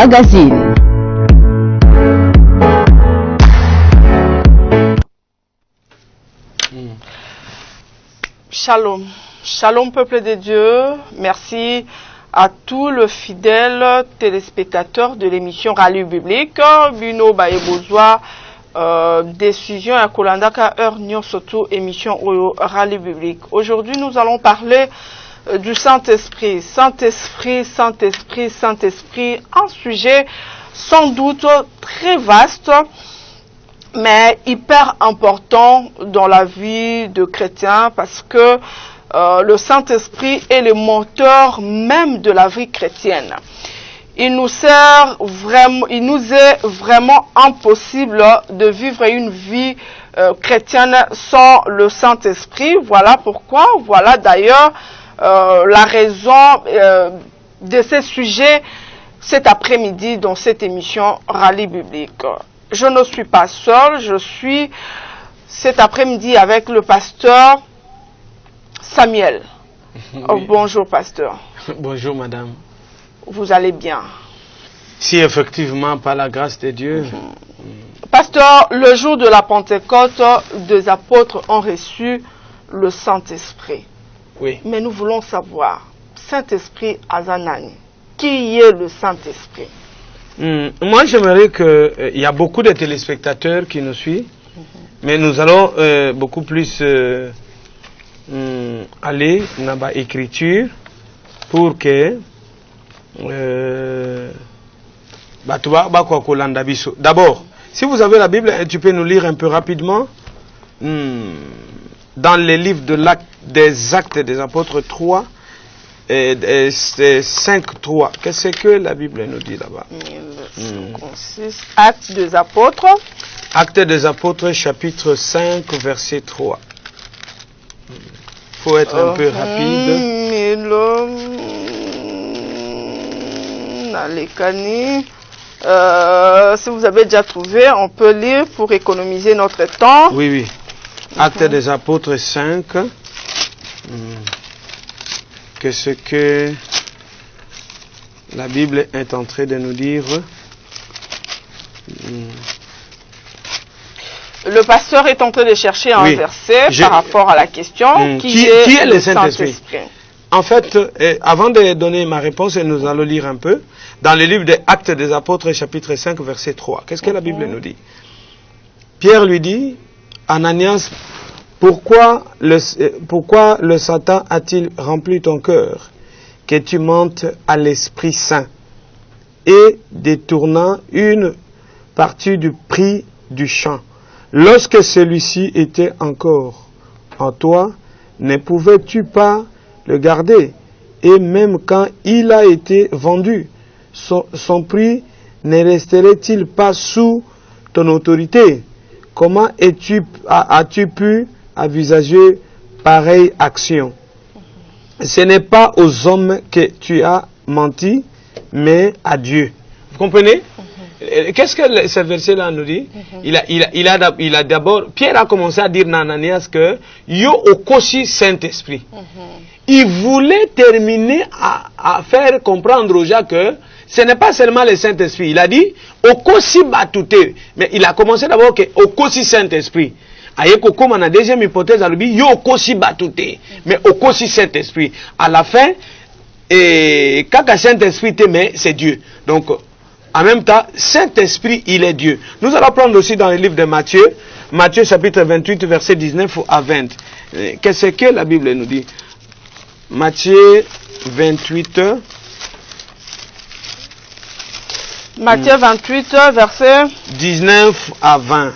magazine. Shalom. Shalom peuple de Dieu. Merci à tous les fidèles téléspectateurs de l'émission Rallye Biblique. Bino Baebozwa, décision à Kolandaka heure Nyon surtout émission Rallye Biblique. Aujourd'hui nous allons parler du Saint-Esprit. Saint-Esprit, Saint-Esprit, Saint-Esprit. Un sujet sans doute très vaste, mais hyper important dans la vie de chrétien parce que le Saint-Esprit est le moteur même de la vie chrétienne. Il nous est vraiment impossible de vivre une vie chrétienne sans le Saint-Esprit. Voilà pourquoi, voilà d'ailleurs la raison de ce sujet cet après-midi dans cette émission Rallye Biblique. Je ne suis pas seul, je suis cet après-midi avec le pasteur Samuel. Oui. Oh, bonjour pasteur. Bonjour madame. Vous allez bien? Si effectivement, par la grâce de Dieu. Pasteur, le jour de la Pentecôte, des apôtres ont reçu le Saint-Esprit. Oui. Mais nous voulons savoir, Saint-Esprit Azanani, qui est le Saint-Esprit? Moi, j'aimerais qu'il y a beaucoup de téléspectateurs qui nous suivent, mais nous allons beaucoup plus aller dans l'écriture pour que d'abord, si vous avez la Bible, tu peux nous lire un peu rapidement dans les livres des Actes des Apôtres 3 et 5.3. Qu'est-ce que la Bible nous dit là-bas? Actes des Apôtres. Actes des Apôtres, chapitre 5, verset 3. Il faut être un peu rapide. Si vous avez déjà trouvé, on peut lire pour économiser notre temps. Oui, oui. Actes des Apôtres 5. Qu'est-ce que la Bible est en train de nous dire? Le pasteur est en train de chercher un verset par rapport à la question qui est le Saint-Esprit. En fait, avant de donner ma réponse, nous allons lire un peu dans le livre des Actes des Apôtres, chapitre 5, verset 3. Qu'est-ce que la Bible nous dit? Pierre lui dit, Ananias, pourquoi le Satan a-t-il rempli ton cœur que tu montes à l'Esprit Saint et détournant une partie du prix du champ? Lorsque celui-ci était encore en toi, ne pouvais-tu pas le garder? Et même quand il a été vendu, son prix ne resterait-il pas sous ton autorité? Comment as-tu pu envisager pareille action? Ce n'est pas aux hommes que tu as menti, mais à Dieu. Vous comprenez? Qu'est-ce que ce verset-là nous dit? Il a d'abord, Pierre a commencé à dire à Ananias que yo okosi Saint-Esprit. Il voulait terminer à faire comprendre aux gens que ce n'est pas seulement le Saint-Esprit. Il a dit okosi batute, mais il a commencé d'abord que okosi Saint-Esprit. Ayeko comme on a deuxième hypothèse, yo okosi batute, mais okosi Saint-Esprit. À la fin, et quand Saint-Esprit mais c'est Dieu. Donc en même temps, Saint-Esprit, il est Dieu. Nous allons prendre aussi dans le livre de Matthieu, Matthieu chapitre 28, verset 19 à 20. Qu'est-ce que la Bible nous dit? Matthieu 28. Matthieu 28, verset 19 à 20.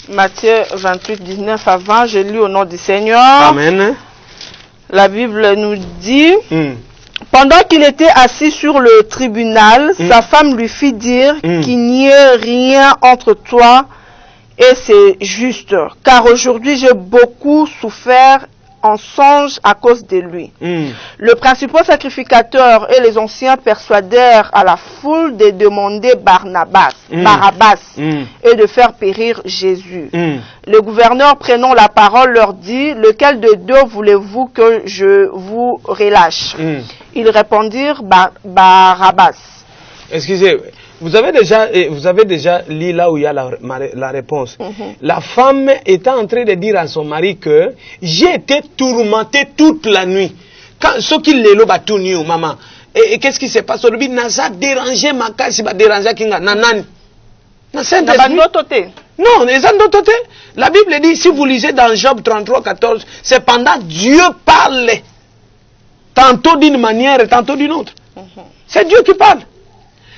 Matthieu 28, 19 à 20, je lis au nom du Seigneur. Amen. La Bible nous dit... Pendant qu'il était assis sur le tribunal, sa femme lui fit dire qu'il n'y ait rien entre toi et c'est juste. Car aujourd'hui, j'ai beaucoup souffert en songe à cause de lui. Le principal sacrificateur et les anciens persuadèrent à la foule de demander Barabbas et de faire périr Jésus. Le gouverneur prenant la parole leur dit, lequel de deux voulez-vous que je vous relâche? Ils répondirent Barabbas. Excusez, vous avez déjà lu là où il y a la réponse. La femme était en train de dire à son mari que j'ai été tourmentée toute la nuit. Quand ce qu'il le loba tout nu, maman. Et qu'est-ce qui se passe? Aujourd'hui, n'a dérangé ma case, si va déranger kinga nanan. Non, les andototé. La Bible dit, si vous lisez dans Job 33, 14, c'est pendant Dieu parle. Tantôt d'une manière, tantôt d'une autre. C'est Dieu qui parle.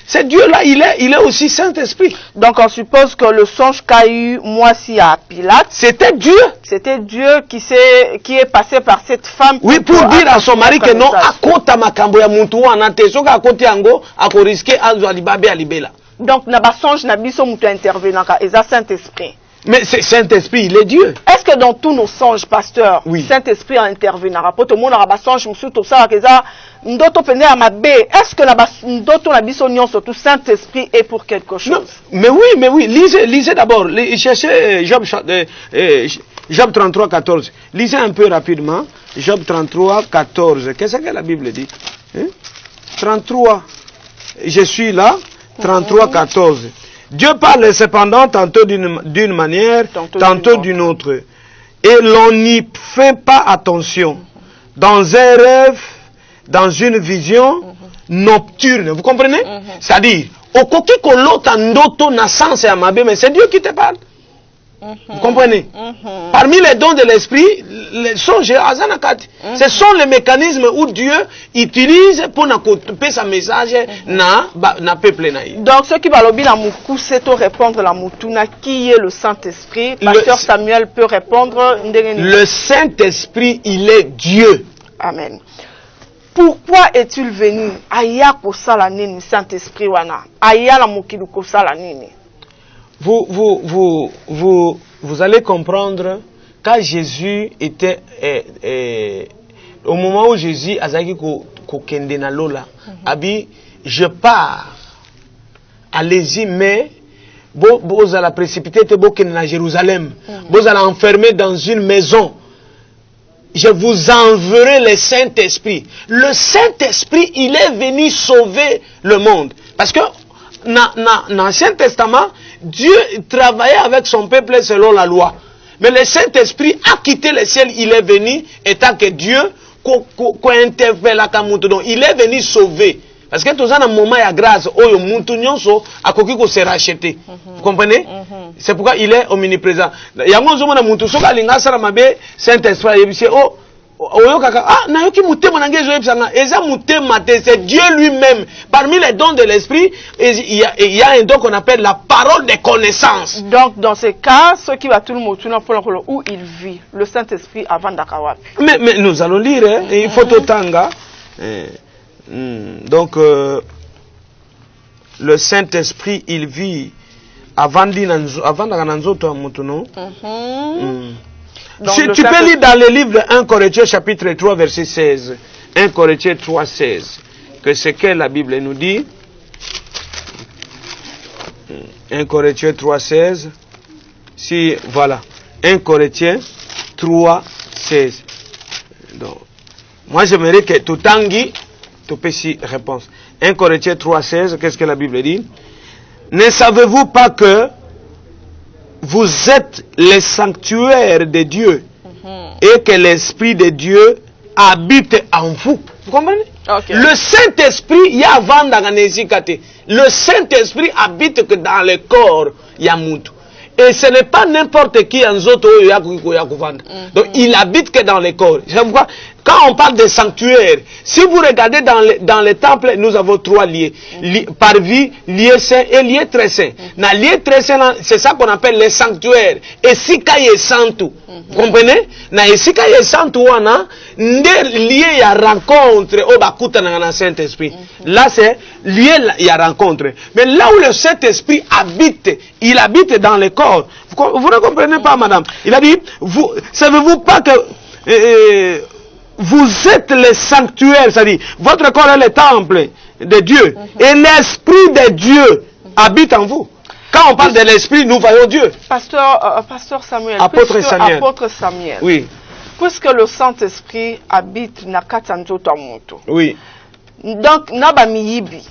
C'est Dieu là, il est aussi Saint-Esprit. Donc on suppose que le songe qu'a eu Moïse à Pilate, c'était Dieu. C'était Dieu qui est passé par cette femme. Oui, pour dire à son mari que non, à côté makambo ya muntu wana te, soka à côté yango, à risquer à libabe à libela. Donc na ba songe na biso mutu intervenant ka eza Saint-Esprit. Mais c'est Saint-Esprit, il est Dieu. Est-ce que dans tous nos songes, pasteur, oui, Saint-Esprit intervenant? Pour tout le monde, on a songe, tout ça, est-ce que la surtout Saint-Esprit est pour quelque chose? Non, mais oui, lisez d'abord, cherchez Job 33, 14. Lisez un peu rapidement, Job 33, 14. Qu'est-ce que la Bible dit? 33, je suis là, 33, 14. Dieu parle cependant tantôt d'une manière, tantôt d'une autre. Et l'on n'y fait pas attention. Dans un rêve, dans une vision nocturne. Vous comprenez? C'est-à-dire, au côté que l'autre ndoto na sens et amabe, mais c'est Dieu qui te parle. Vous comprenez? Parmi les dons de l'esprit, les songes, ce sont les mécanismes où Dieu utilise pour couper sa message na peuple naï. Donc ce qui va lobby la moukou, c'est de répondre la moutuna qui est le Saint-Esprit. Pasteur Samuel peut répondre. Le Saint-Esprit, il est Dieu. Amen. Pourquoi est-il venu? Aya kosala nini Saint-Esprit wana? Aya la mokilu kosala nini? Vous allez comprendre quand Jésus était au moment où Jésus azaki ko kende na lola abi je pars, allez-y, mais vous allez précipiter te bo kende na Jérusalem, vous allez enfermer dans une maison, je vous enverrai le Saint-Esprit. Le Saint-Esprit, il est venu sauver le monde, parce que dans l'Ancien Testament, Dieu travaillait avec son peuple selon la loi. Mais le Saint-Esprit a quitté le ciel, il est venu, étant que Dieu, il est venu sauver. Parce que tout ça, dans le moment de grâce, il se racheter. Vous comprenez? C'est pourquoi il est omniprésent. Saint-Esprit, c'est Dieu lui-même. Parmi les dons de l'esprit, il y a un don qu'on appelle la parole de connaissance. Donc dans ce cas, ce qui va tout le monde où il vit, le Saint-Esprit avant d'Akawapi. Mais nous allons lire, hein, il faut autant. Donc le Saint-Esprit, il vit avant d'Ananzoto Amutuno. Si tu peux lire dans le livre 1 Corinthiens chapitre 3 verset 16. 1 Corinthiens 3 16. Que ce que la Bible nous dit. 1 Corinthiens 3 16. Si, voilà. 1 Corinthiens 3 16. Donc, moi j'aimerais que tout tangi, tout petit réponse. 1 Corinthiens 3 16. Qu'est-ce que la Bible dit? Ne savez-vous pas que vous êtes les sanctuaires de Dieu et que l'Esprit de Dieu habite en vous? Vous comprenez? Okay. Le Saint-Esprit, il y a avant le Saint-Esprit habite que dans le corps, il y a Moutou. Et ce n'est pas n'importe qui en zoto. Donc il habite que dans le corps. Quand on parle de sanctuaire, si vous regardez dans les temples, nous avons trois lieux. Parvis, lieu saint et lieu très saint. Dans lieu très saint, c'est ça qu'on appelle les sanctuaires. Et si kaye santu, vous comprenez? Na si kaye santu wana, nde lieu ya rencontre au bakuta na Saint-Esprit. Là c'est lieu ya rencontre. Mais là où le Saint-Esprit habite, il habite dans le corps. Vous ne comprenez pas, madame? Il a dit, savez-vous pas que vous êtes les sanctuaires, c'est-à-dire votre corps est le temple de Dieu et l'Esprit de Dieu habite en vous. Quand on parle de l'Esprit, nous voyons Dieu. Pasteur Samuel, Apôtre Samuel. Oui. Puisque le Saint-Esprit habite na katanzoto amuto. Oui. Donc na ba miyibi,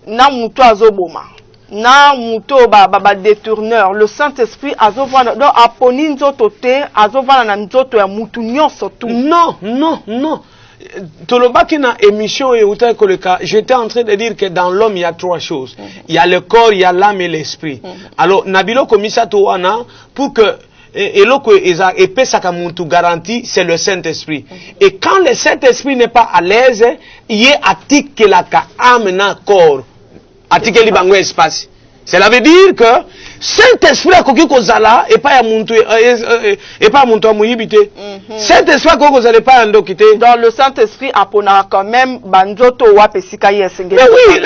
na muto azoboma. na muto ba détourneur, le Saint-Esprit azovana do aponi nzoto te azovana na nzoto ya mutu nyonso tu. Non. Tolobaki na émission et j'étais en train de dire que dans l'homme il y a trois choses. Il y a le corps, il y a l'âme et l'esprit. Alors nabilo komisa to wana pour que eloko epesaka muntu garantie, c'est le Saint-Esprit. Et quand le Saint-Esprit n'est pas à l'aise, il y a atikelaka âme na corps. Atikeli bango espace. Cela veut dire que Saint-Esprit a koki kozala et pas muntu amuyibite. Saint-Esprit a koki kozala pas andokite. Dans le Saint-Esprit apona quand même banzoto wa pesika yesenge. Mais oui,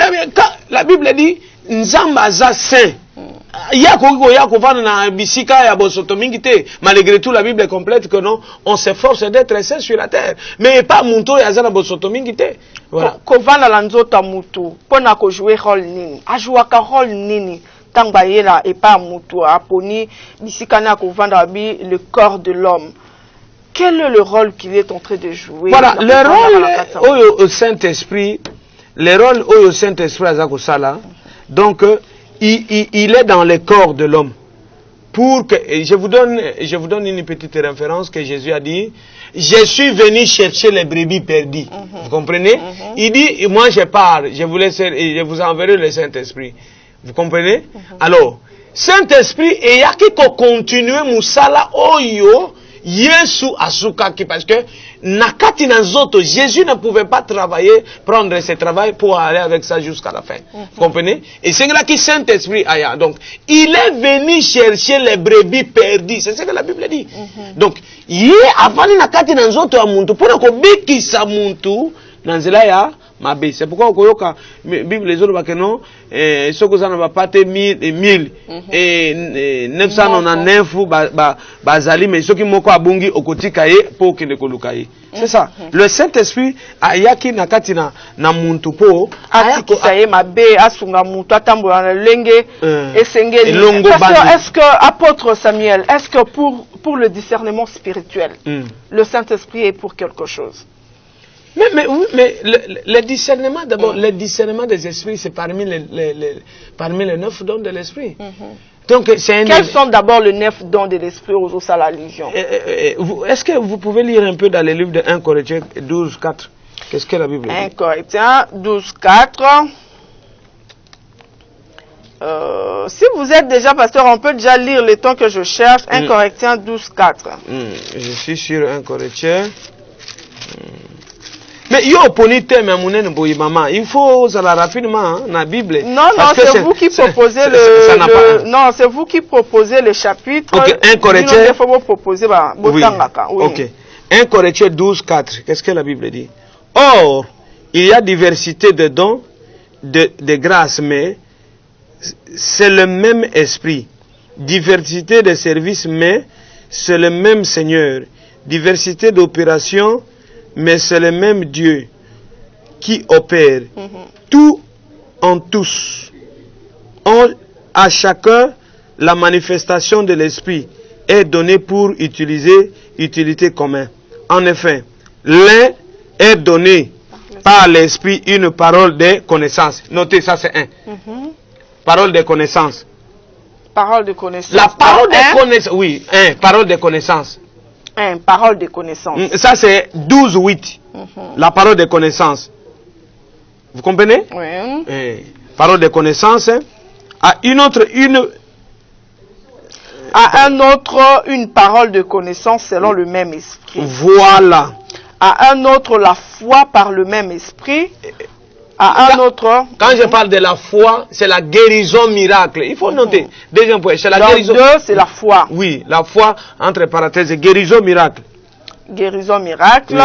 la Bible dit nzamba za saint. Malgré tout, la Bible est complète que non, on s'efforce d'être saint sur la terre. Mais pas Munto et Azana Bosotomingite. Voilà. Kovana lanzota mutu, pona ko jouer rôle nini, ajouaka rôle nini, tangba yela et pas mutu, aponi, bisikana kovanda bi le corps de l'homme. Quel est le rôle qu'il est en train de jouer? Voilà, le rôle au Saint-Esprit, le rôle au Saint-Esprit Azako Sala, donc, il est dans le corps de l'homme. Pour que, je vous donne une petite référence que Jésus a dit. Je suis venu chercher les brebis perdues. Vous comprenez? Il dit, moi je pars, je vous enverrai le Saint-Esprit. Vous comprenez? Alors, Saint-Esprit, et y a qui continuer Moussala Oyo, Yesu Asukaki, parce que Nakati Nazoto, Jésus ne pouvait pas travailler, prendre ce travail pour aller avec ça jusqu'à la fin. Vous comprenez? Et c'est là qui Saint-Esprit aya. Donc, il est venu chercher les brebis perdues. C'est ce que la Bible dit. Donc, il avant Nakati Nazoto a muntu, pour que biki sa muntu, Nanzela ya, Mabe. C'est pourquoi Okoyoka, Bible les autres bakeno, ce que ça ne va pas te 1000 et 999 bazali, mais ceux qui moko abungi okotikaye pour que ne kolukaye. C'est ça. Le Saint-Esprit, ayaki nakati na muntu po, ayaki saye mabe asunga muntu atambola na lenge esengeli. Est-ce que apôtre Samuel, est-ce que pour le discernement spirituel, le Saint-Esprit est pour quelque chose? Mais le discernement, d'abord, le discernement des esprits, c'est parmi les 9 dons de l'esprit. Donc, quels sont d'abord les 9 dons de l'esprit aux os à la Légion? Est-ce que vous pouvez lire un peu dans les livres de 1 Corinthiens 12, 4? Qu'est-ce que la Bible dit? 1 Corinthiens 12, 4. Si vous êtes déjà pasteur, on peut déjà lire les temps que je cherche. 1 Corinthiens 12, 4. Je suis sur 1 Corinthiens. Mais yo ponite mais mounen boyi maman, il faut ça la rapidement la Bible. Non, c'est vous qui proposez non, c'est vous qui proposez le chapitre. OK, 1 Corinthiens. Il faut vous proposer oui. OK. 1 Corinthiens 12, 4. Qu'est-ce que la Bible dit? Or, il y a diversité de dons, de grâces, mais c'est le même esprit. Diversité de services, mais c'est le même Seigneur. Diversité d'opérations, mais c'est le même Dieu qui opère tout en tous. À chacun, la manifestation de l'esprit est donnée pour utilité commune. En effet, l'un est donné par l'esprit une parole de connaissance. Notez, ça c'est 1. Parole de connaissance. Parole de connaissance. La parole de connaissance, oui, parole de connaissance. Parole de connaissance. Ça c'est 12, 8. La parole de connaissance. Vous comprenez? Oui. Parole de connaissance. À un autre, une parole de connaissance selon le même esprit. Voilà. À un autre, la foi par le même esprit. À un autre. Quand je parle de la foi, c'est la guérison miracle. Il faut noter. Deuxième point, c'est la guérison. C'est la foi. Oui, la foi, entre parenthèses, guérison miracle. Guérison miracle.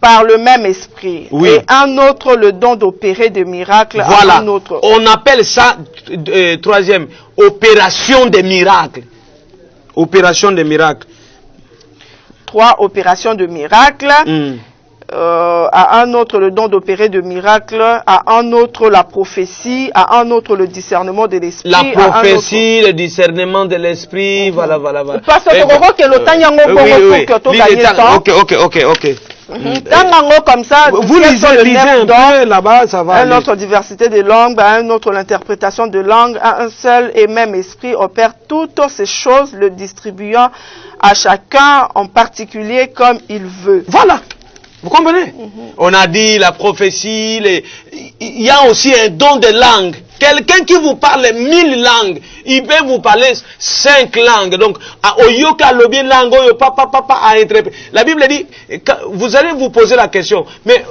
Par le même esprit. Oui. Et un autre, le don d'opérer des miracles. Voilà. À un autre. On appelle ça, troisième, opération des miracles. Opération des miracles. 3, opération de miracles. À un autre le don d'opérer de miracles, à un autre la prophétie, à un autre le discernement de l'esprit. La prophétie, le discernement de l'esprit, voilà. Parce que Ok. Comme ça, vous lisez un peu là-bas, ça va. Une autre diversité de langues, une autre l'interprétation de langue, un seul et même esprit opère toutes ces choses, le distribuant à chacun en particulier comme il veut. Voilà. Vous comprenez? On a dit la prophétie, il y a aussi un don de langue. Quelqu'un qui vous parle 1000 langues, il peut vous parler 5 langues. Donc, la Bible dit, vous allez vous poser la question, mais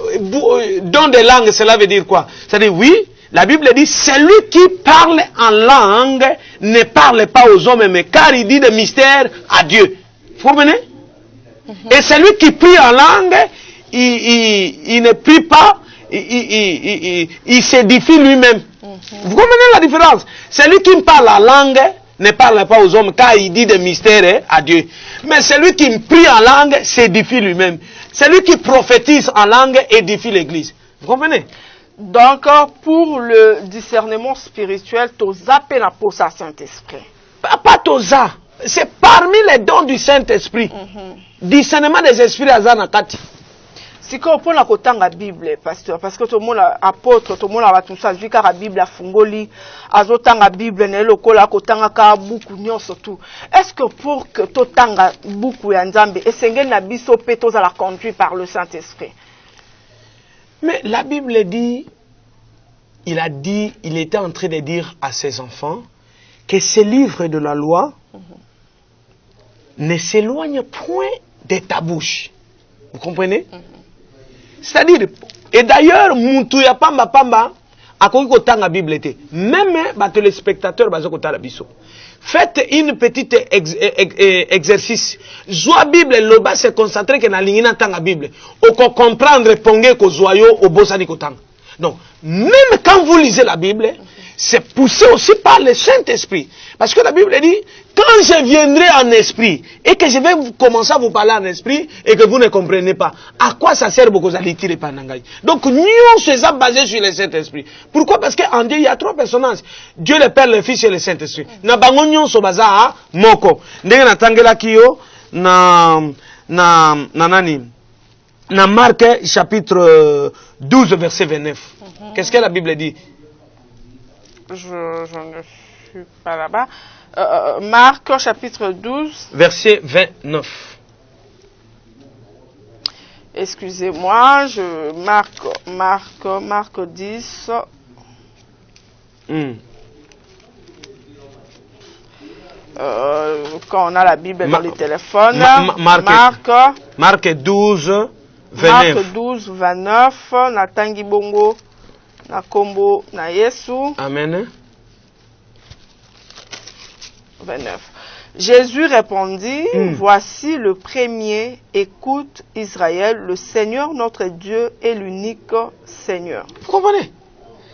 don de langue, cela veut dire quoi? C'est-à-dire, oui, la Bible dit, celui qui parle en langue ne parle pas aux hommes, mais car il dit des mystères à Dieu. Vous comprenez? Et celui qui prie en langue, il ne prie pas, il s'édifie lui-même. Vous comprenez la différence? Celui qui parle en langue ne parle pas aux hommes car il dit des mystères à Dieu. Mais celui qui prie en langue s'édifie lui-même. Celui qui prophétise en langue édifie l'église. Vous comprenez? Donc, pour le discernement spirituel, toza pena pour sa Saint-Esprit. Pas toza. C'est parmi les dons du Saint-Esprit. Discernement des esprits à Zanakati. Si on prend la kotanga Bible, pasteur, parce que tout le monde apôtre, tout le monde a tout ça, vu la Bible a fungoli, azotanga Bible, ne lokola kotanga ka beaucoup nyon surtout. Est-ce que pour que totanga beaucoup ya nzambe, et sengen na biso petos à la conduire par le Saint-Esprit? Mais la Bible dit, il était en train de dire à ses enfants que ces livres de la loi ne s'éloignent point de ta bouche. Vous comprenez? C'est-à-dire, et d'ailleurs, Mountouya Pamba Pamba, a connu la Bible. Même les téléspectateurs, faites une petite exercice. Zoa Bible, l'oba se concentrer que na lingina tanga Bible. Ou qu'on comprendre pongé ko zoyo au bosani kotang. Donc, même quand vous lisez la Bible, c'est poussé aussi par le Saint-Esprit. Parce que la Bible dit, quand je viendrai en esprit, et que je vais commencer à vous parler en esprit, et que vous ne comprenez pas, à quoi ça sert beaucoup d'aller tirer par Nangaï? Donc, nous sommes basés sur le Saint-Esprit. Pourquoi? Parce qu'en Dieu, il y a 3 personnages. Dieu le Père, le Fils et le Saint-Esprit. Na bangonyon so baza a moko. Ndenge na tangela kiyo, na Marc chapitre 12, verset 29. Qu'est-ce que la Bible dit? Je ne suis pas là-bas. Marc chapitre 12. Verset 29. Excusez-moi, Marc 10. Quand on a la Bible dans les téléphones. Marc 12, 29. Marc 12, 29. Na tangi bongo. Na kombo na Yesu. Amen. 29. Jésus répondit, voici le premier, écoute Israël, le Seigneur notre Dieu est l'unique Seigneur. Vous comprenez?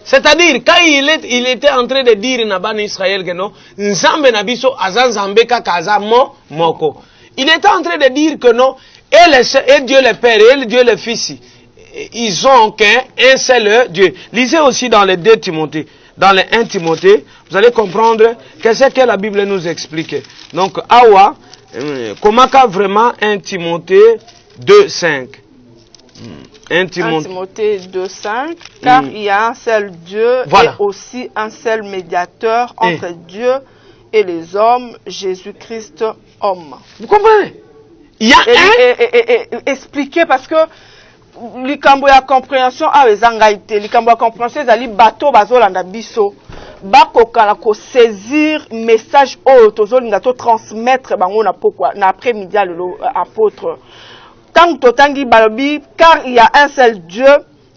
C'est-à-dire, quand il était en train de dire Naban Israël que non, Nzambe Nabiso Azan Zambe Kakaza Moko. Il était en train de dire que non, et Dieu le Père, et Dieu le Fils, ils ont qu'un seul Dieu. Lisez aussi dans les 2 Timothée. Dans les 1 Timothée, vous allez comprendre qu'est-ce que la Bible nous explique. Donc, Awa, comment vraiment 1 Timothée 2,5. 1 Timothée 2,5. Car il y a un seul Dieu et aussi un seul médiateur entre Dieu et les hommes, Jésus-Christ, homme. Vous comprenez? Il y a expliquer parce que likambo ya compréhension awezangaite likambo ya compréhension ezali bato bazolanda biso bakokala ko saisir message oyo tozolinga to transmettre bango na pokwa na après-midi à l'apôtre tant totangi balobi car il y a un seul Dieu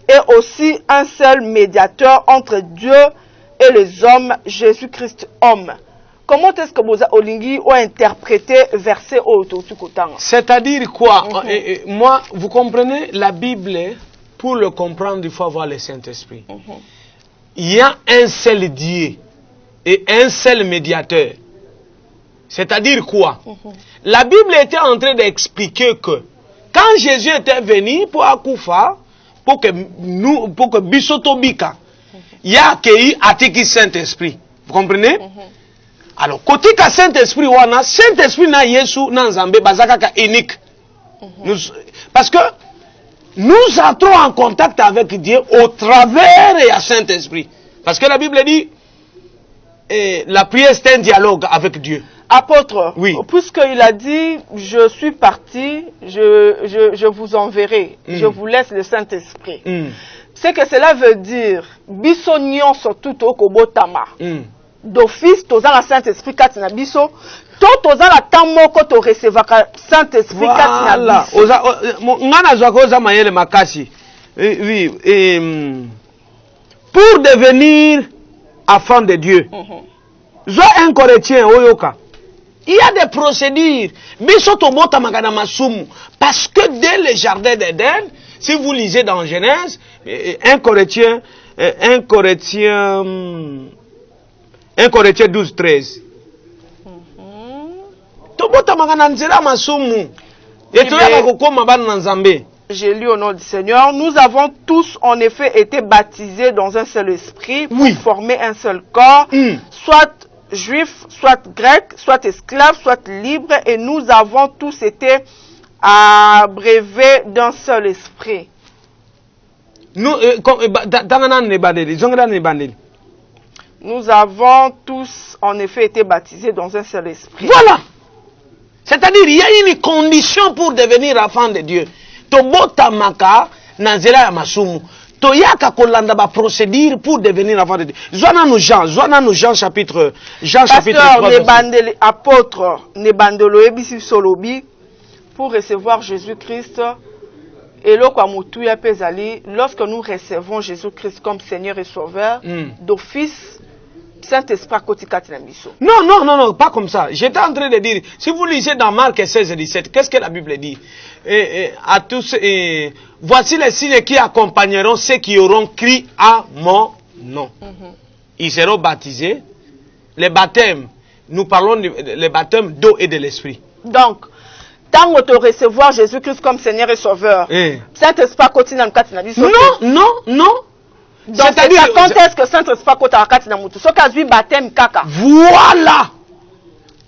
et aussi un seul médiateur entre Dieu et les hommes, Jésus-Christ homme. Comment est-ce que vous avez interprété verset autotukotanga? C'est-à-dire quoi? Moi, vous comprenez, la Bible, pour le comprendre, il faut avoir le Saint-Esprit. Il y a un seul Dieu et un seul médiateur. C'est-à-dire quoi? La Bible était en train d'expliquer que quand Jésus était venu pour Akoufa, pour que Bisotobika, il y a accueilli Atiki Saint-Esprit. Vous comprenez? Alors, côté ka Saint-Esprit, Saint-Esprit na Yesu na Nzambe bazaka ka unique. Parce que nous entrons en contact avec Dieu au travers et à Saint-Esprit. Parce que la Bible dit, la prière c'est un dialogue avec Dieu. Apôtre, oui. Puisqu'il a dit, je suis parti, je vous enverrai, je vous laisse le Saint-Esprit. C'est que cela veut dire, biso nyonso tout au kobotama. D'office, toza la Saint-Esprit katina biso, toza la tamoko to recevaka Saint-Esprit katina biso. Ngana zwakoza mayele makasi. Oui, pour devenir enfant de Dieu. Zo un Corétien oyoka. Il y a des procédures. Biso to bota magana masumu parce que dès le jardin d'Éden, si vous lisez dans Genèse, un Corétien 12, 13. Tobota magana nzela masumu. Et tu as kokoma bana nzambe. J'ai lu au nom du Seigneur, nous avons tous en effet été baptisés dans un seul esprit pour former un seul corps, soit juifs, soit grecs, soit esclaves, soit libres, et nous avons tous été abreuvés d'un seul esprit. Nous avons tous en effet été baptisés dans un seul esprit. Voilà. C'est-à-dire, il y a une condition pour devenir enfant de Dieu. Tobota maka nanzela ya masumu. Toyaka kolanda ba procédure pour devenir enfant de Dieu. Zoana nous Jean chapitre 3. Pasteur apôtre nebandelo ebisi solobi pour recevoir Jésus-Christ et lokamutuya pezali lorsque nous recevons Jésus-Christ comme Seigneur et Sauveur d'office Saint-Esprit kotikati na biso. Non, pas comme ça. J'étais en train de dire, si vous lisez dans Marc 16 et 17, qu'est-ce que la Bible dit? À tous, voici les signes qui accompagneront ceux qui auront crié à mon nom. Ils seront baptisés. Les baptêmes, nous parlons des baptêmes d'eau et de l'esprit. Donc, tant que tu recevoir Jésus-Christ comme Seigneur et Sauveur, Saint-Esprit kotikati na biso. Non. Donc, c'est-à-dire, quand est-ce que Saint-Esprit kotakati na mutu? Soka zui baptême kaka. Voilà.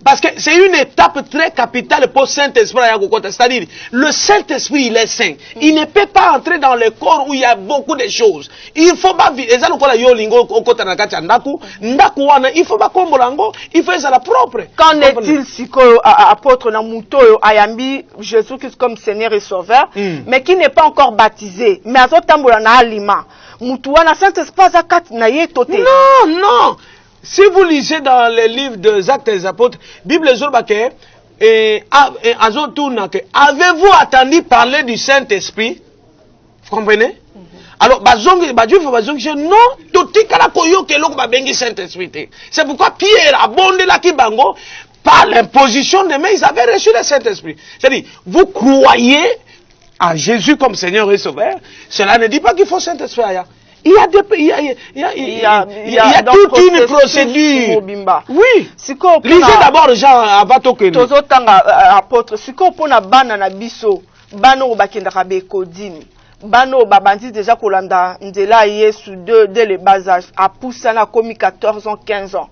Parce que c'est une étape très capitale pour Saint-Esprit. C'est-à-dire, le Saint-Esprit, il est saint. Il ne peut pas entrer dans le corps où il y a beaucoup de choses. Il faut pas vivre. Il faut pas kombolango. Il faut être propre. Qu'en est-il si apôtre Namuto ayambi Jésus-Christ comme Seigneur et Sauveur, mais qui n'est pas encore baptisé, mais à tambola na alima. Mutuana Saint-Esprit zakati na yetote. Non. Si vous lisez dans les livres des Actes des Apôtres, Bible Zorbake, avez-vous attendu parler du Saint-Esprit? Vous comprenez? Alors, non, c'est pourquoi Pierre a bondé la Kibango, par l'imposition des mains, ils avaient reçu le Saint-Esprit. C'est-à-dire, vous croyez à Jésus comme Seigneur et Sauveur, cela ne dit pas qu'il faut Saint-Esprit. Il y a toute une procédure. Oui. Lisez d'abord Jean Avatokene. Apôtre, siko pona bana na biso, bano bakendaka bekodimi. Bano babandi déjà kolanda ndela Yesu dès le bas âge, a poussé na komi 14 ans, 15 ans.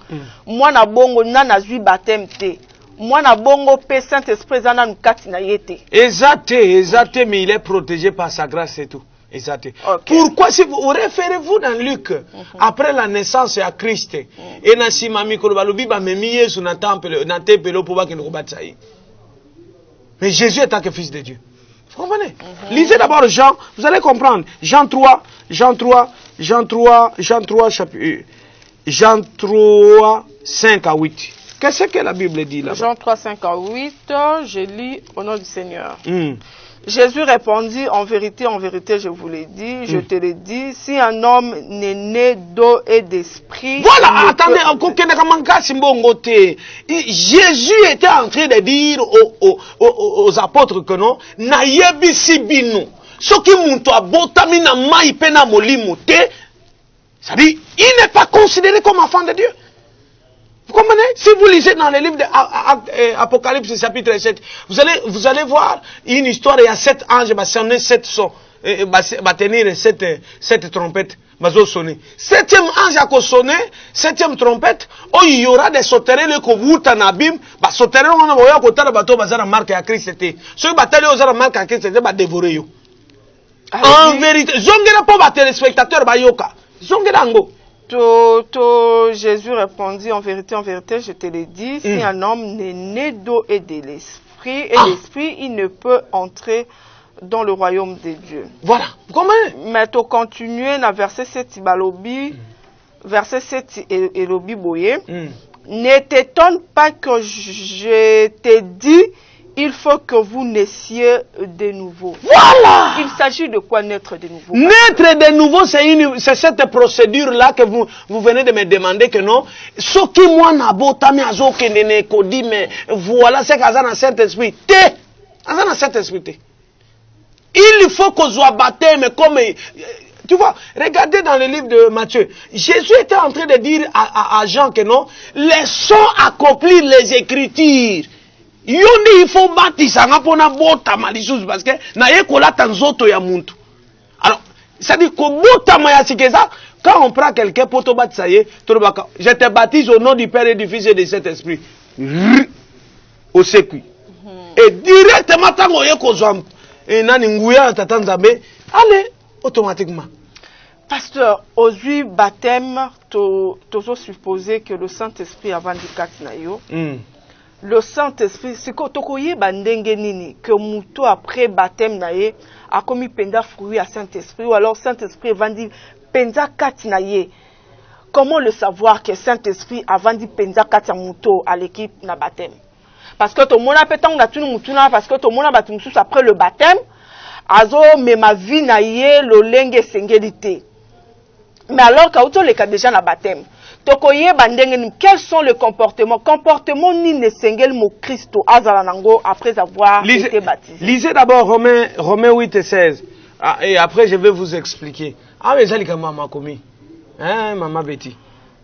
Moi na bongo na zui baptême te. Moi na bongo pe Saint-Esprit zana nukati na yete. Exact, mais il est protégé par sa grâce et tout. Exact. Okay. Pourquoi si vous référez-vous dans Luc après la naissance à Christ et na simami kolobalobi ba memi Yesu na temple pour ba ke ngobatsayi. Mais Jésus est tant que fils de Dieu. Vous comprenez? Lisez d'abord Jean, vous allez comprendre. Jean 3 5 à 8. Qu'est-ce que la Bible dit là? Jean 3 5 à 8, je lis au nom du Seigneur. Jésus répondit, en vérité, je vous l'ai dit, je te l'ai dit, si un homme n'est né d'eau et d'esprit... Voilà, attendez, Jésus était en train de dire aux apôtres que non, nayebi sibinu, soki muntu abotami na mai pena molimu te, c'est-à-dire, il n'est pas considéré comme enfant de Dieu. Vous comprenez? Si vous lisez dans le livre d'Apocalypse chapitre 7, vous allez voir une histoire, il y a 7 anges, va sonner 7 sons, va tenir 7 trompettes, va sonner. 7e ange a sonné, 7e trompette, oh, il y aura des sauterelles que vous tanabim, bah sauterelles on a voyé côté le bateau, bah ça marque à Christ c'était. Ceux qui bataillent aux marque à Christ c'était, bah dévorer yo. En vérité, zongera pour les téléspectateurs bayoka. Zongera ngo. Jésus répondit, en vérité, je te l'ai dit, si un homme n'est né d'eau et de l'esprit, l'esprit, il ne peut entrer dans le royaume de Dieu. Voilà. Comment? Mais tu continues dans verset 7, verset 7 et lobi boye. Ne t'étonne pas que je t'ai dit, il faut que vous naissiez de nouveau. Voilà! Il s'agit de quoi naître de nouveau? Naître de nouveau, c'est cette procédure-là que vous venez de me demander que non. Ce qui moi n'a pas tami azo kendene kodi, mais voilà, c'est qu'azan a Saint-Esprit. Azan a Saint-Esprit. Il faut qu'on soit baptême comme... Tu vois, regardez dans le livre de Matthieu. Jésus était en train de dire à Jean que non, laissons accomplir les Écritures. Yoni il faut baptiser ngapona bota malisusu parce que na yekola tanzoto ya muntu. Alors, ça dit que bota maya sikeza quand on prend quelqu'un pour te baptiser, je te baptise au nom du Père et du Fils et du Saint-Esprit. Au sécu. Et directement tango yekozwa et nani nguya tatanzabe, allez automatiquement. Pasteur, aujourd'hui baptême, tu supposé que le Saint-Esprit avant du katnayo. Le Saint-Esprit, c'est que tokoye bandenge nini que muto après baptême naye a commis penda fruit à Saint-Esprit ou alors Saint-Esprit vandi penda kati naye. Comment le savoir que Saint-Esprit a vendu penda kati muto à l'équipe na baptême? Parce que tout le monde a pétant na tunu mutuna parce que tout le monde a battu après le baptême. Azo mais ma vie naye le lenge sengelité. Mais alors quand les cas déjà na baptême. Quels sont les comportements? Comportement ni ne sengel mo Christo azalanango après avoir été baptisé. Lisez d'abord Romains 8 et 16. Et après je vais vous expliquer. Ah mais ça les maman commis. Hein maman Betty.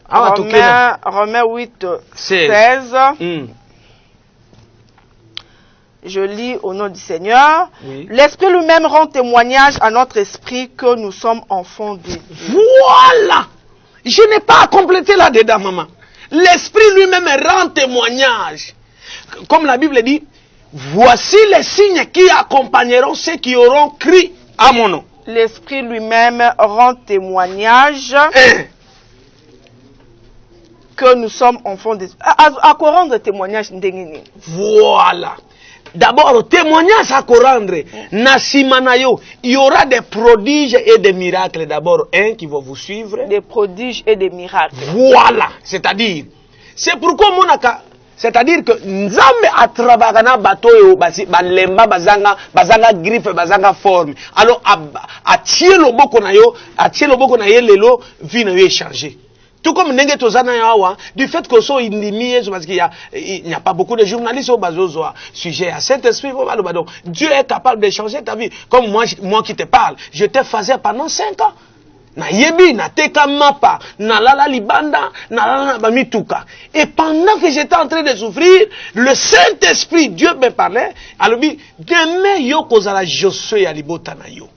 Romains 8 16. Je lis au nom du Seigneur. Oui. L'Esprit lui-même rend témoignage à notre esprit que nous sommes enfants de Dieu. Voilà! Je n'ai pas à compléter là-dedans, maman. L'Esprit lui-même rend témoignage. Comme la Bible dit, voici les signes qui accompagneront ceux qui auront cru à mon nom. L'Esprit lui-même rend témoignage que nous sommes enfants de Dieu. À quoi rendre témoignage? Voilà. D'abord, témoignage à rendre. Nasimanayo, il y aura des prodiges et des miracles. D'abord, qui va vous suivre. Des prodiges et des miracles. Voilà. C'est-à-dire, c'est pourquoi c'est-à-dire que Nzambe a travaillé na bateau balemba bazanga griffe bazanga forme. Alors a tié le boko na yo, lelo vie na yo échangé. Tout comme Nenge Tozana Yawa, du fait que so indimi, parce qu'il n'y a pas beaucoup de journalistes au bazo sujet à Saint-Esprit. Dieu est capable de changer ta vie. Comme moi qui te parle, je t'ai phasé pendant 5 ans. Na yebi, na teka mapa, na lala libanda, na lala bamituka. Et pendant que j'étais en train de souffrir, le Saint-Esprit, Dieu me parlait, alors demain yo kozala Josué ya libota na yo.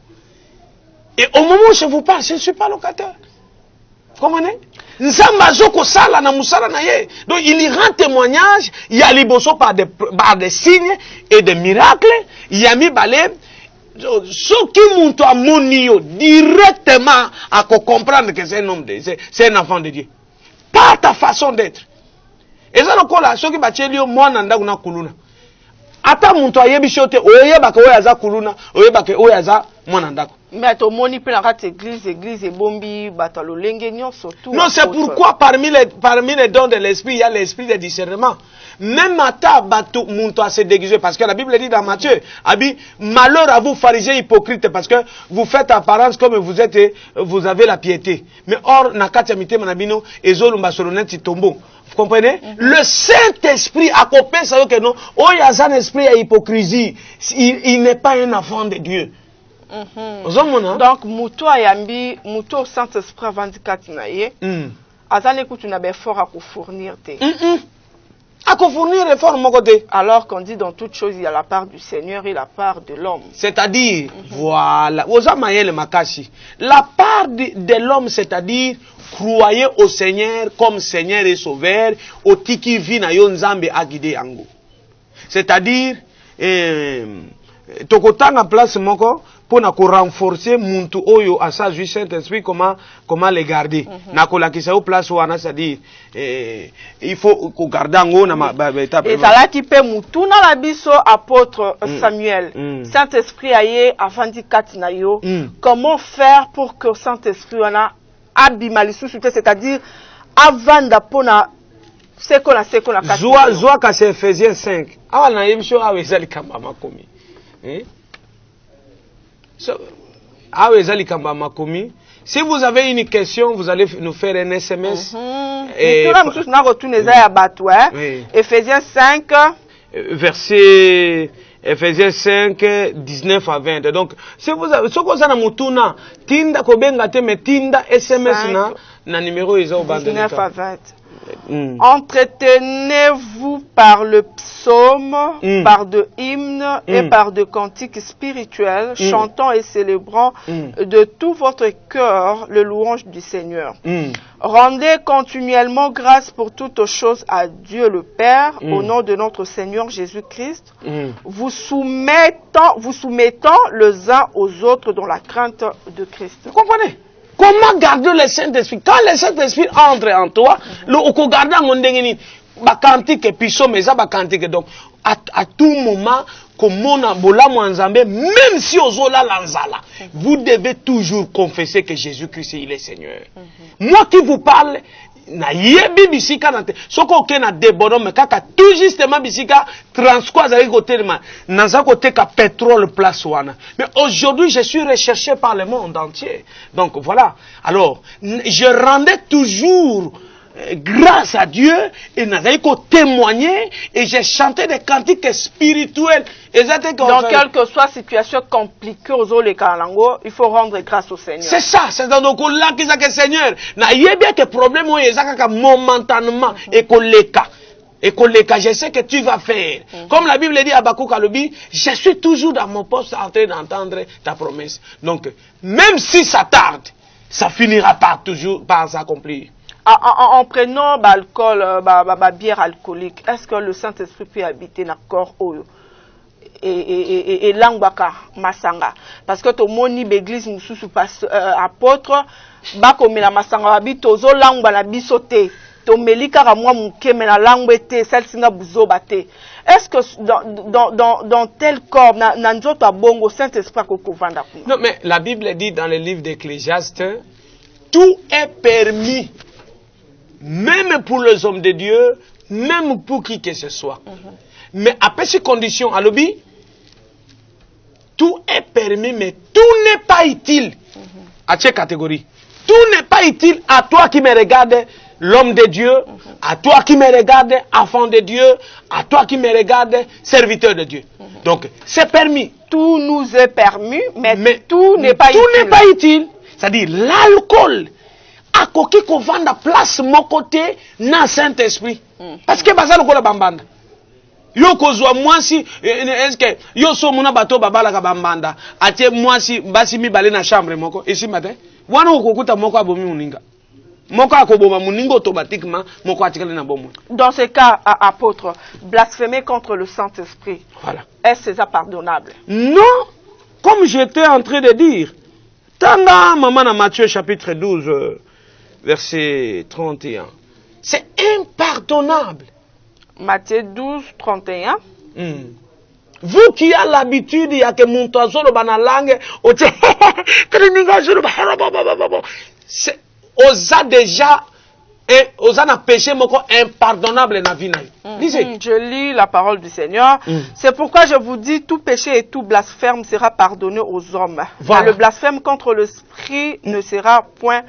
Et au moment où je vous parle, je ne suis pas locataire. Comprenez? Donc il y rend témoignage, il y a liboso par des signes et des miracles, il y a mis balé, ce qui monte à monio directement à comprendre que c'est un homme c'est un enfant de Dieu. Par ta façon d'être. Et ça le là, ce qui va tchelio moi nanda una kuluna. Ata muntu ayebishote oyebaka oyaza kuluna, oyebaka oyaza mwananda. Mais to moni pe na église bombi batalo lengenyo surtout. Non, c'est pourquoi parmi les dons de l'esprit, il y a l'esprit de discernement. Même ata bato muntu a se déguiser parce que la Bible dit dans Matthieu, abi malheur à vous pharisiens hypocrites parce que vous faites apparence comme vous avez la piété. Mais or nakati amite manabino ezolumba soloneti tombo. Vous comprenez? Le Saint-Esprit a coupé ça que non, oh il y a un esprit à hypocrisie. Il n'est pas un enfant de Dieu. Donc muto ayambi muto Saint-Esprit avant de katinaye. Azane kutu na be fort à fournir te. À fournir effort mon côté. Alors qu'on dit dans toute chose il y a la part du Seigneur et la part de l'homme. C'est-à-dire voilà, le makashi. La part de l'homme, c'est-à-dire croyez au Seigneur comme Seigneur et Sauveur, au tiki vina yo nzambe agide ango. C'est-à-dire tokotanga place moko pour renforcer muntu oyo à sa du Saint-Esprit comment les garder. Na ko la kisa au place où ana c'est-à-dire il faut ko garder ngo na étape. Et ça là qui peut mutuna la biso apôtre Samuel. Saint-Esprit aye avant di katina yo. Comment faire pour que Saint-Esprit wana abimalisu c'est-à-dire avant d'apona sekona katina. Zoa ka c'est Ephésiens 5. Awa na yemsho awezali kamba makomi. Si vous avez une question, vous allez nous faire un SMS. Ephésiens 5, verset Ephésiens 5, 19 à 20. Donc, si vous avez ce que ça mutuna, tinda kobenga te me tinda SMS na numéro 19 à 20. Entretenez-vous par le psaume, par de hymnes et par de cantiques spirituels, chantant et célébrant de tout votre cœur le louange du Seigneur. Rendez continuellement grâce pour toutes choses à Dieu le Père, au nom de notre Seigneur Jésus-Christ, vous soumettant les uns aux autres dans la crainte de Christ. Vous comprenez? Comment garder le Saint-Esprit? Quand le Saint-Esprit entre en toi, le oko garda ngondengeni ba cantique et piso meza ba cantique donc à tout moment comme on a bola nzambe même si ozola lanzala vous devez toujours confesser que Jésus-Christ il est Seigneur. Moi qui vous parle na yebi bisika na te soko ke na debodo me kaka tout justement bisika transquoise avec côté ma naza côté ka pétrole place wana mais aujourd'hui je suis recherché par le monde entier donc voilà alors je rendais toujours grâce à Dieu et n'avait qu'à témoigner et j'ai chanté des cantiques spirituels. Dans quelle que soit situation compliquée aux autres Kalango, il faut rendre grâce au Seigneur. C'est ça, c'est dans le là qui que Seigneur. Na y a bien que problème ou ezaka momentanément et koleka. Et koleka, je sais que tu vas faire. Comme la Bible dit à Habakkuk Alobi, je suis toujours dans mon poste en train d'entendre ta promesse. Donc même si ça tarde, ça finira toujours par s'accomplir. En prenant l'alcool, bière alcoolique, est-ce que le Saint-Esprit peut habiter dans le corps et l'angwaka masanga? Parce que tout le monde l'église mususu passe apôtre, comme la masanga habite aux langwa la bisote, to melika ramwa muke mais la langue était celle singa buzo bate. Est-ce que dans tel corps nanzoto bongo Saint-Esprit kokovanda? Non mais la Bible dit dans le livre d'Ecclésiaste, tout est permis. Même pour les hommes de Dieu, même pour qui que ce soit. Mais après ces conditions, à l'objet, tout est permis, mais tout n'est pas utile. À quelle catégorie? Tout n'est pas utile à toi qui me regarde, l'homme de Dieu, à toi qui me regarde, enfant de Dieu, à toi qui me regarde, serviteur de Dieu. Donc, c'est permis. Tout nous est permis, mais tout n'est pas utile. Tout n'est pas utile. C'est-à-dire, l'alcool. A koki ko vanda place mon côté na Saint-Esprit parce que bazalo ko la bambanda yo ko zwa mwasi est-ce que yo so muna bato babala ka bambanda atie mwasi basi mi balé na chambre moko ici matin wana okokuta moko abomi muninga moko akoboma muninga automatiquement moko atikale na bomo. Dans ce cas apôtre blasphémer contre le Saint-Esprit, voilà, est-ce pardonnable? Non, comme j'étais en train de dire tanga maman na Matthieu chapitre 12 verset 31. C'est impardonnable. Matthieu 12, 31. Vous qui avez l'habitude, il y a que mon toiseau dans la langue, c'est osa déjà et osa na péché moko impardonnable na vie na. Lisez. Je lis la parole du Seigneur. C'est pourquoi je vous dis, tout péché et tout blasphème sera pardonné aux hommes. Voilà. Le blasphème contre l'esprit ne sera point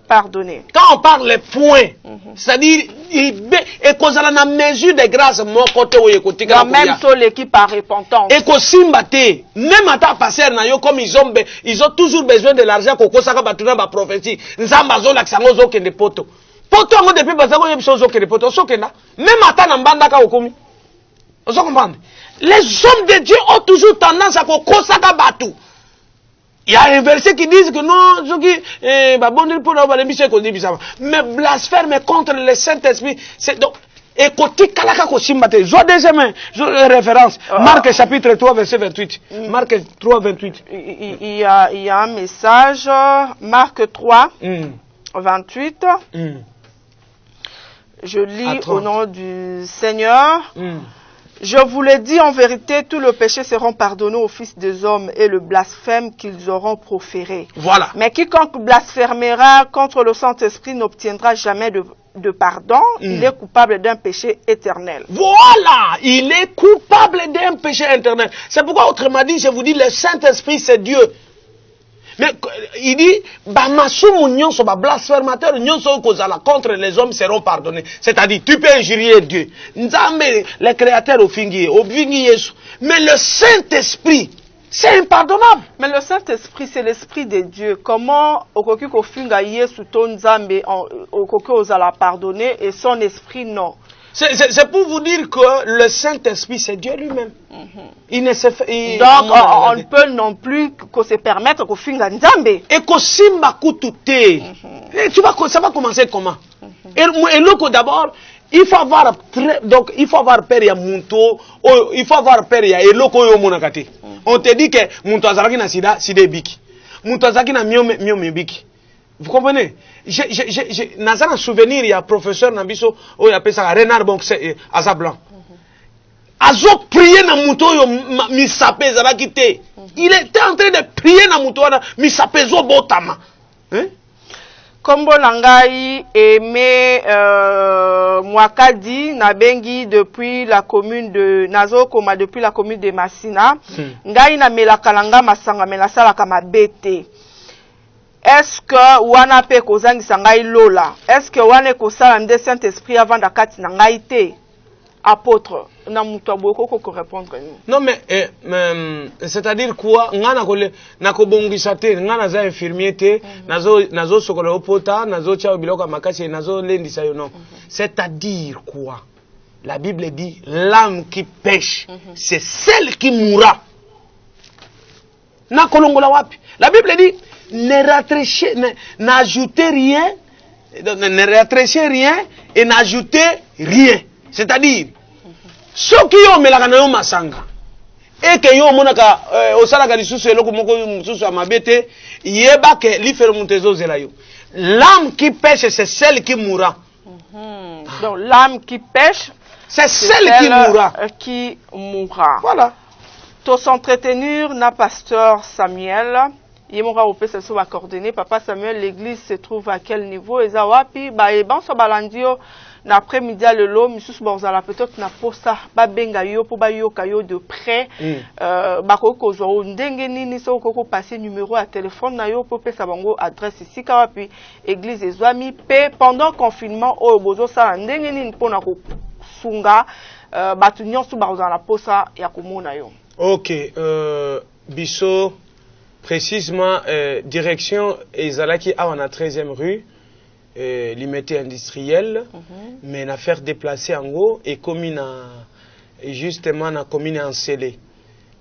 pardonné. Quand on parle les points, c'est-à-dire, et qu'on a la mesure de grâce, mon côté où il même sur l'équipe par repentance. Et qu'on simbate, même à ta passer, comme ils ont toujours besoin de l'argent, qu'on s'en va battre ma prophétie. Nzambazo la xangozo qui ne poto. Poto on depuis bazago yeb sozo qui ne poto. Sokena. Même à ta nambanda ka okomi. Vous comprenez? Les hommes de Dieu ont toujours tendance à qu'on batou. Il y a un verset qui dit que non, mais blasphème contre le Saint-Esprit, c'est donc, Et côté kalaka ko simbate. Zo deuxième référence. Marc chapitre 3 verset 28. Marc 3 28. Il y a un message, Marc 3 28. Je lis au nom du Seigneur. Je vous le dis en vérité, tous les péchés seront pardonnés aux fils des hommes et le blasphème qu'ils auront proféré. Voilà. Mais quiconque blasphémera contre le Saint-Esprit n'obtiendra jamais de pardon. Il est coupable d'un péché éternel. Voilà, il est coupable d'un péché éternel. C'est pourquoi autrement dit, je vous dis, le Saint-Esprit c'est Dieu. Mais il dit, bamasumu nyonso ba blasphémateur nyonso kozala contre les hommes seront pardonnés. C'est-à-dire, tu peux injurier Dieu. Nzambe, le créateur ofingi Yesu. Mais le Saint-Esprit, c'est impardonnable. Mais le Saint-Esprit, c'est l'Esprit de Dieu. Comment okoki kofinga Yesu to Nzambe okoki ozala pardonner et son esprit non. C'est pour vous dire que le Saint-Esprit, c'est Dieu lui-même. Il ne se fait, donc, on ne peut non plus que se permettre qu'on finga Nzambe. Et que simba kutute. Ça va commencer comment? Et le d'abord, il faut avoir donc il faut avoir peur ya munto, il faut avoir peur ya eloko yo monakate. On te dit que munto azalaki na sida biki. Munto azalaki na miome biki. Vous comprenez? J'ai un souvenir, il y a un professeur Nabiso, il appelle ça Renard Bonk Asa Blanc. Azo prier na muto yo misapé zalakite. Il était en train de prier na muto na misapé zo botama. Hein? Kombo Nangai Aimé Mwakadi Nabengi depuis la commune de Nazo Koma depuis la commune de Massina. Ngai na melakalanga masanga melasala kama bete. Est-ce que wana pe kozangi sangai lola? Est-ce que wana kosala nde Saint-Esprit avant dakati na ngai te? Apôtre, na muto aboko ko répondre. Non mais c'est-à-dire quoi? Ngana kole na kobongisa te, ngana za infirmier te, nazo sokola opota, nazo tia biloko makasi, nazo lendisa yo non. C'est-à-dire quoi? La Bible dit l'âme qui pêche, c'est celle qui mourra. Na kolongola wapi? La Bible dit n'ajoutez rien, ne rétréchez rien et n'ajoutez rien. C'est-à-dire, ceux qui ont melakana yo masanga, et que yo monaka osalaka lisusu eloko moko mususu amabete, yeba ke li fere muntezo zela yo. L'âme qui pêche, c'est celle qui mourra. Donc l'âme qui pêche, c'est celle qui mourra. Voilà. Pour s'entretenir, na pasteur Samuel. Yemora opé se soit coordonné. Papa Samuel, l'église se trouve à quel niveau? Ezawapi, ba e ban so balandio na après-midi à lelo, misus borzala peut-être na posa ba benga yo po ba yo kayo de près. Ba ko zo ndenge nini so ko passer numéro à téléphone na yo po pesa bango adresse ici kawapi église ezwami pe pendant confinement o bozo sala ndenge nini pona ko sunga batu nyonso barzala posa ya komona yo. OK, biso précisément direction ezalaki a na 13e rue limité industriel mais na faire déplacer en go et commune justement na commune en Sélé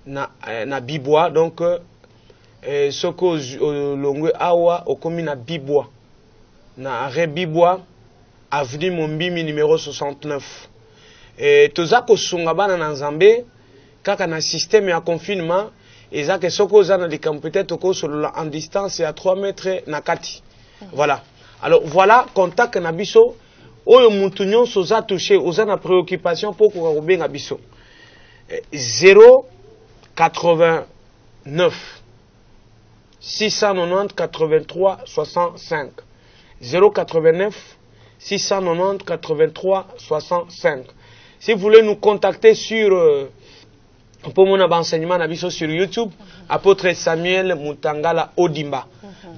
na Bibois donc soko longwe awa au commune na Bibois na arrêt Bibois avenue Mombimi numéro 69 et toza ko sunga bana na Nzambe kaka na système ya confinement. Et ça que soko zana de peut-être en distance à 3 mètres nakati. Voilà. Alors voilà contact nabiso oyo mutu nyonso za touché ozana préoccupation pour ko benga biso. 089 690 83 65 089 690 83 65. Si vous voulez nous contacter sur pour mon enseignement sur YouTube, apôtre Samuel Mutangala Odimba.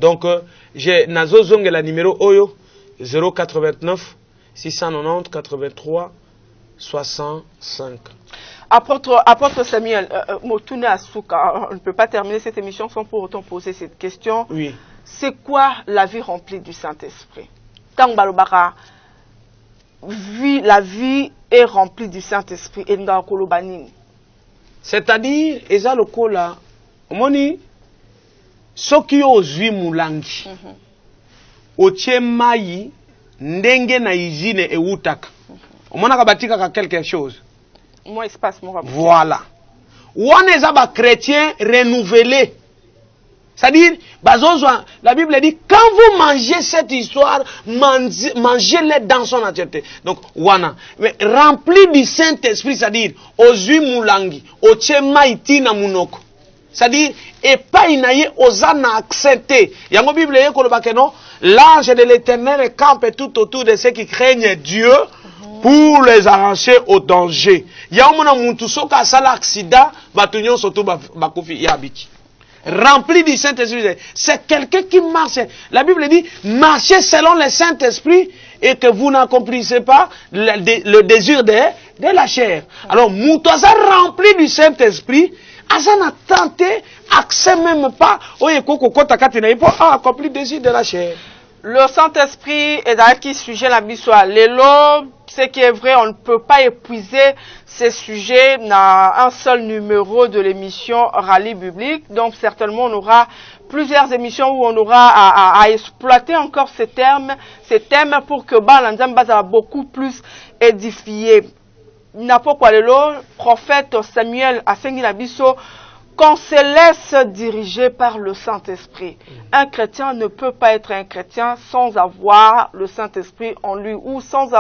Donc, j'ai Nazo Zong la numéro Oyo 089 690 83 65. Apôtre Samuel, Motune Asuka, on ne peut pas terminer cette émission sans pour autant poser cette question. Oui. C'est quoi la vie remplie du Saint-Esprit? Tangbalobaka, la vie est remplie du Saint-Esprit. C'est-à-dire, eza lokola, omoni, soki ozwi mulangi, otie mayi, ndenge na izine ewutaka. Au moins, on a quelque chose. Moi, il se passe mon rapport. Voilà. On est un chrétien renouvelé. C'est-à-dire, la Bible dit, quand vous mangez cette histoire, mangez-les dans son entièreté. Donc, wana, mais rempli du Saint-Esprit, c'est-à-dire, ozui mulangi, ochema itina munoko. C'est-à-dire, et pas inaye osana accepté. Yango Bible est que non, l'ange de l'Éternel campe tout autour de ceux qui craignent Dieu pour les arracher au danger. Yamona muntu soka sala accident, batunyo soto bakufi yabiki. Rempli du Saint-Esprit. C'est quelqu'un qui marche. La Bible dit, marchez selon le Saint-Esprit et que vous n'accomplissez pas le désir de la chair. Alors, Moutouaza rempli du Saint-Esprit, Asa n'a tenté, accès même pas, pour accomplir le désir de la chair. Le Saint-Esprit est dans qui sujet la bissoa. L'élo, ce qui est vrai, on ne peut pas épuiser ces sujets dans un seul numéro de l'émission Rallye Biblique. Donc certainement on aura plusieurs émissions où on aura à exploiter encore ces thèmes pour que Balanzamba soit beaucoup plus édifié. N'importe quoi l'élo, prophète Samuel a sengi la bisso, qu'on se laisse diriger par le Saint-Esprit. Un chrétien ne peut pas être un chrétien sans avoir le Saint-Esprit en lui ou sans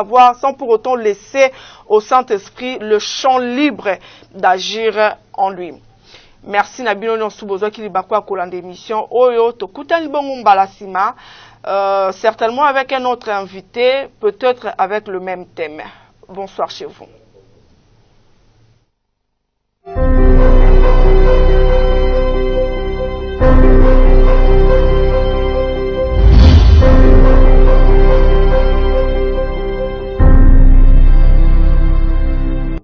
pour autant laisser au Saint-Esprit le champ libre d'agir en lui. Merci Nabino Nonsubozo qui libakwa kolande émission Oyo Tokutani Bongo Mbalasima, certainement avec un autre invité, peut-être avec le même thème. Bonsoir chez vous.